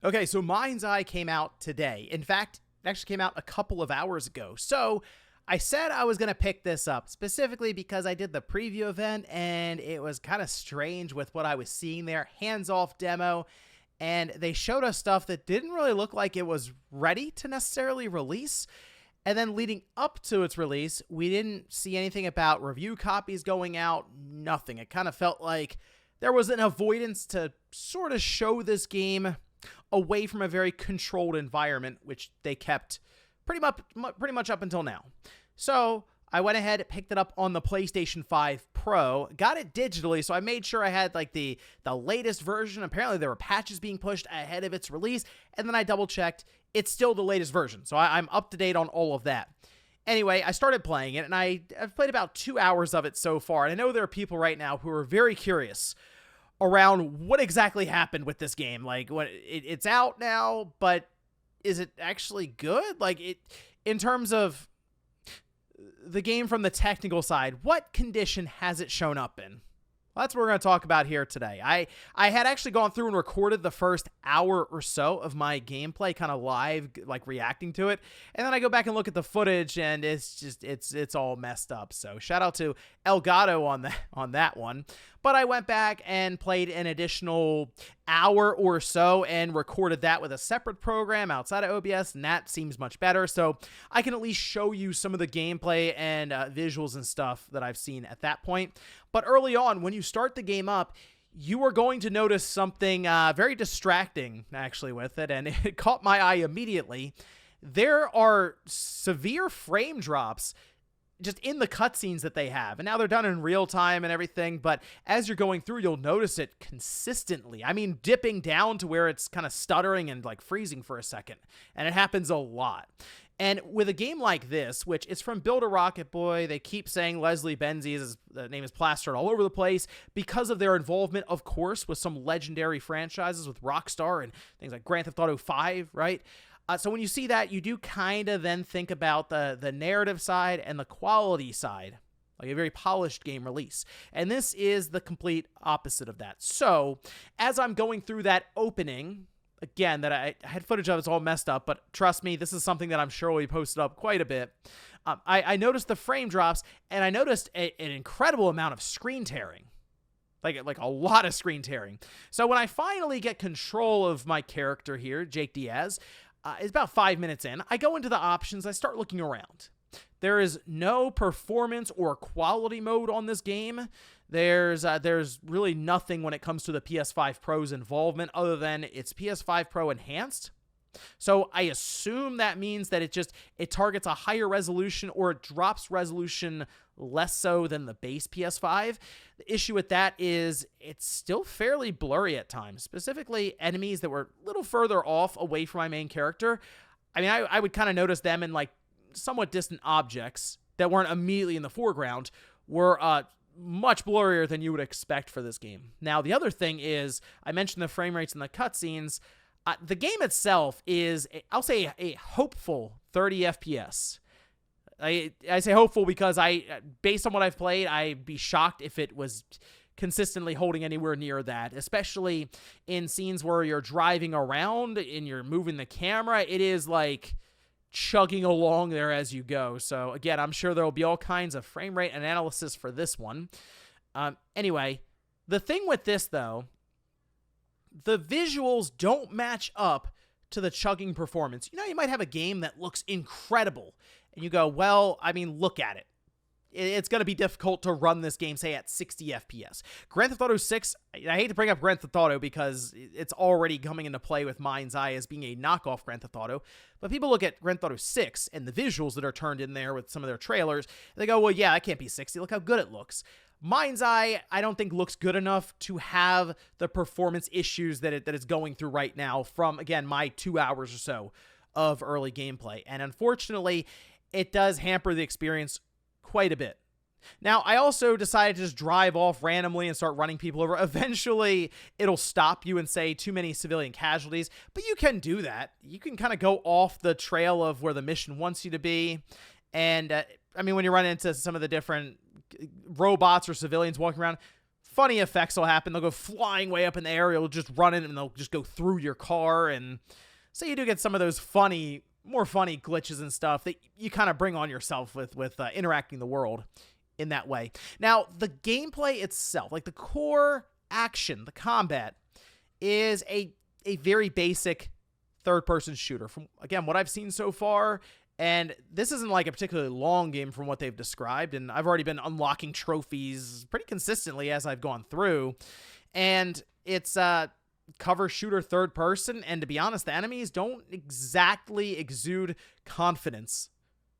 Okay, so Mind's Eye came out today. In fact, it actually came out a couple of hours ago. So I said I was going to pick this up specifically because I did the preview event and it was kind of strange with what I was seeing there. Hands-off demo. And they showed us stuff that didn't really look like it was ready to necessarily release. And then leading up to its release, we didn't see anything about review copies going out, nothing. It kind of felt like there was an avoidance to sort of show this game away from a very controlled environment, which they kept pretty much up until now. So I went ahead, picked it up on the PlayStation 5 Pro, got it digitally, so I made sure I had like the latest version. Apparently there were patches being pushed ahead of its release, and then I double-checked. It's still the latest version, so I'm up to date on all of that. Anyway, I started playing it, and I've played about 2 hours of it so far, and I know there are people right now who are very curious around what exactly happened with this game. Like, it's out now, but is it actually good? Like, in terms of the game from the technical side, what condition has it shown up in? Well, that's what we're going to talk about here today. I had actually gone through and recorded the first hour or so of my gameplay, kind of live, like reacting to it. And then I go back and look at the footage, and it's all messed up. So shout out to Elgato on that one. But I went back and played an additional hour or so and recorded that with a separate program outside of OBS, and that seems much better. So I can at least show you some of the gameplay and visuals and stuff that I've seen at that point. But early on, when you start the game up, you are going to notice something very distracting, actually, with it, and it caught my eye immediately. There are severe frame drops just in the cutscenes that they have. And now they're done in real time and everything, but as you're going through, you'll notice it consistently. I mean, dipping down to where it's kind of stuttering and like freezing for a second. And it happens a lot. And with a game like this, which is from Build a Rocket Boy, they keep saying Leslie Benzies, the name is plastered all over the place because of their involvement, of course, with some legendary franchises with Rockstar and things like Grand Theft Auto 5, right? So when you see that, you do kind of then think about the narrative side and the quality side, like a very polished game release. And this is the complete opposite of that. So as I'm going through that opening, again, that I had footage of, it's all messed up, but trust me, this is something that I'm sure will be posted up quite a bit. I noticed the frame drops, and I noticed an incredible amount of screen tearing. Like a lot of screen tearing. So when I finally get control of my character here, Jake Diaz, it's about 5 minutes in. I go into the options. I start looking around. There is no performance or quality mode on this game. There's really nothing when it comes to the PS5 Pro's involvement other than it's PS5 Pro enhanced. So I assume that means that it targets a higher resolution or it drops resolution less so than the base PS5. The issue with that is it's still fairly blurry at times, specifically enemies that were a little further off away from my main character. I mean, I would kind of notice them in like somewhat distant objects that weren't immediately in the foreground were much blurrier than you would expect for this game. Now, the other thing is, I mentioned the frame rates in the cutscenes. The game itself is, I'll say, a hopeful 30 FPS. I say hopeful because based on what I've played, I'd be shocked if it was consistently holding anywhere near that, especially in scenes where you're driving around and you're moving the camera. It is like chugging along there as you go. So again, I'm sure there will be all kinds of frame rate analysis for this one. Anyway, the thing with this though, the visuals don't match up to the chugging performance. You know, you might have a game that looks incredible and you go, well, I mean, look at it. It's going to be difficult to run this game, say, at 60 FPS. Grand Theft Auto 6, I hate to bring up Grand Theft Auto because it's already coming into play with Mind's Eye as being a knockoff Grand Theft Auto, but people look at Grand Theft Auto 6 and the visuals that are turned in there with some of their trailers, and they go, well, yeah, that can't be 60. Look how good it looks. Mind's Eye, I don't think looks good enough to have the performance issues that it's going through right now from, again, my 2 hours or so of early gameplay. And unfortunately, it does hamper the experience quite a bit. Now, I also decided to just drive off randomly and start running people over. Eventually, it'll stop you and say too many civilian casualties, but you can do that. You can kind of go off the trail of where the mission wants you to be. And, I mean, when you run into some of the different robots or civilians walking around, funny effects will happen. They'll go flying way up in the air. You'll just run in and they'll just go through your car. And so you do get some of those more funny glitches and stuff that you kind of bring on yourself with interacting the world in that way. Now, the gameplay itself, like the core action, the combat, is a very basic third-person shooter. From, again, what I've seen so far, and this isn't like a particularly long game from what they've described, and I've already been unlocking trophies pretty consistently as I've gone through, and it's cover shooter third person, and to be honest, the enemies don't exactly exude confidence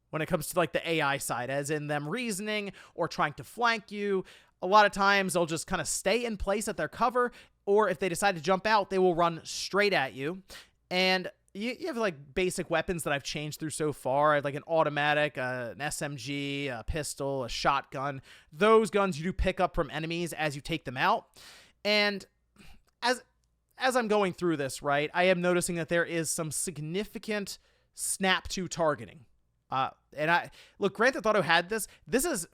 when it comes to like the AI side, as in them reasoning or trying to flank you. A lot of times they'll just kind of stay in place at their cover, or if they decide to jump out, they will run straight at you. And you have like basic weapons that I've changed through so far. I have like an automatic, an SMG, a pistol, a shotgun. Those guns you do pick up from enemies as you take them out. And as I'm going through this, right, I am noticing that there is some significant snap to targeting. And look, Grand Theft Auto had this.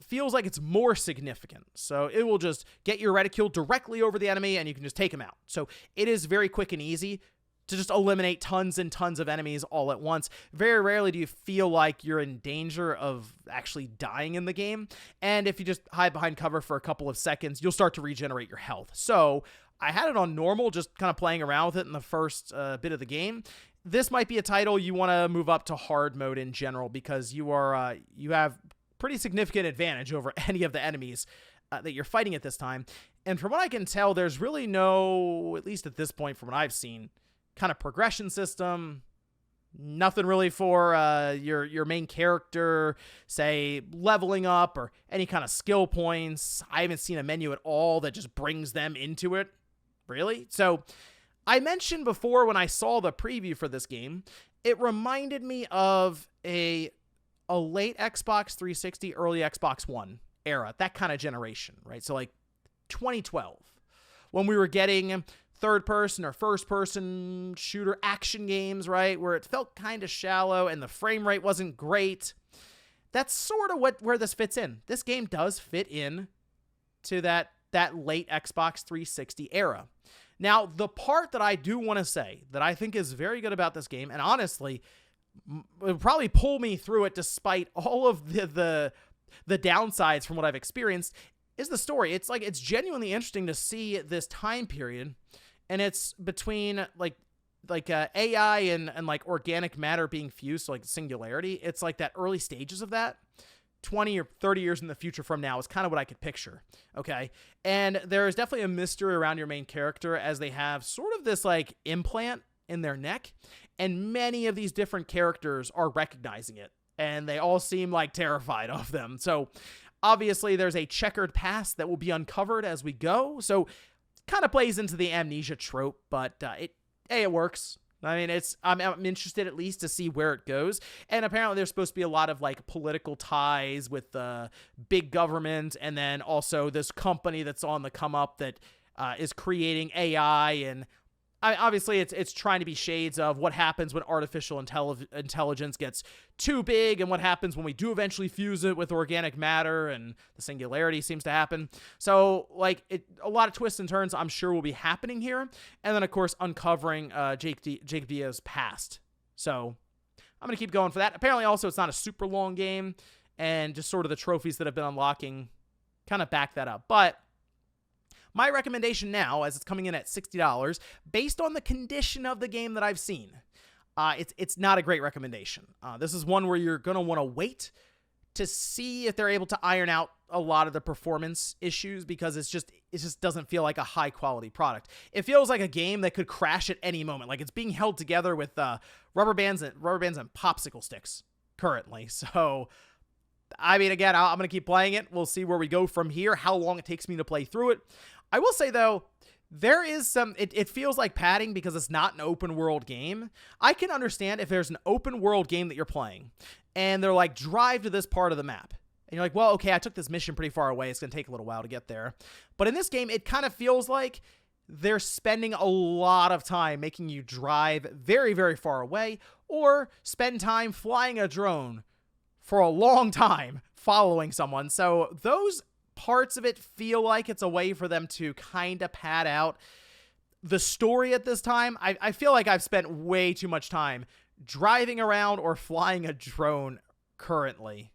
Feels like it's more significant. So it will just get your reticule directly over the enemy and you can just take them out. So it is very quick and easy to just eliminate tons and tons of enemies all at once. Very rarely do you feel like you're in danger of actually dying in the game. And if you just hide behind cover for a couple of seconds, you'll start to regenerate your health. So I had it on normal, just kind of playing around with it in the first bit of the game. This might be a title you want to move up to hard mode in general, because you have pretty significant advantage over any of the enemies that you're fighting at this time. And from what I can tell, there's really no, at least at this point from what I've seen, kind of progression system. Nothing really for your main character, say, leveling up or any kind of skill points. I haven't seen a menu at all that just brings them into it, really. So I mentioned before when I saw the preview for this game, it reminded me of a late Xbox 360, early Xbox One era, that kind of generation, right? So like 2012, when we were getting third-person or first-person shooter action games, right, where it felt kind of shallow and the frame rate wasn't great. That's sort of where this fits in. This game does fit in to that late Xbox 360 era. Now, the part that I do want to say that I think is very good about this game, and honestly, will probably pull me through it despite all of the downsides from what I've experienced, is the story. It's genuinely interesting to see this time period, and it's between like AI and like organic matter being fused, so like singularity. It's like that early stages of that. 20 or 30 years in the future from now is kind of what I could picture. Okay. And there is definitely a mystery around your main character, as they have sort of this like implant in their neck, and many of these different characters are recognizing it, and they all seem like terrified of them. So obviously there's a checkered past that will be uncovered as we go. So kind of plays into the amnesia trope, but it works. I mean, I'm interested at least to see where it goes. And apparently there's supposed to be a lot of like political ties with the big government, and then also this company that's on the come up that is creating AI. And obviously it's trying to be shades of what happens when artificial intelligence gets too big, and what happens when we do eventually fuse it with organic matter, and the singularity seems to happen. So like a lot of twists and turns I'm sure will be happening here. And then of course uncovering Jake Diaz's past. So I'm going to keep going for that. Apparently also it's not a super long game, and just sort of the trophies that have been unlocking kind of back that up. But my recommendation now, as it's coming in at $60, based on the condition of the game that I've seen, it's not a great recommendation. This is one where you're going to want to wait to see if they're able to iron out a lot of the performance issues, because it just doesn't feel like a high quality product. It feels like a game that could crash at any moment. Like it's being held together with rubber bands and popsicle sticks currently. So I mean, again, I'm going to keep playing it. We'll see where we go from here, how long it takes me to play through it. I will say, though, there is it feels like padding because it's not an open world game. I can understand if there's an open world game that you're playing and they're like, drive to this part of the map. And you're like, well, okay, I took this mission pretty far away. It's going to take a little while to get there. But in this game, it kind of feels like they're spending a lot of time making you drive very, very far away, or spend time flying a drone for a long time following someone. So those parts of it feel like it's a way for them to kind of pad out the story at this time. I feel like I've spent way too much time driving around or flying a drone currently.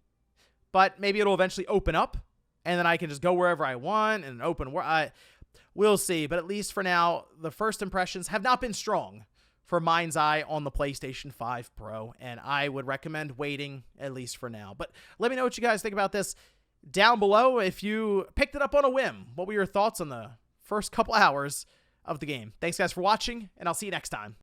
But maybe it'll eventually open up, and then I can just go wherever I want in an open world. We'll see. But at least for now, the first impressions have not been strong for MindsEye on the PlayStation 5 Pro, and I would recommend waiting at least for now. But let me know what you guys think about this down below. If you picked it up on a whim, what were your thoughts on the first couple hours of the game? Thanks, guys, for watching, and I'll see you next time.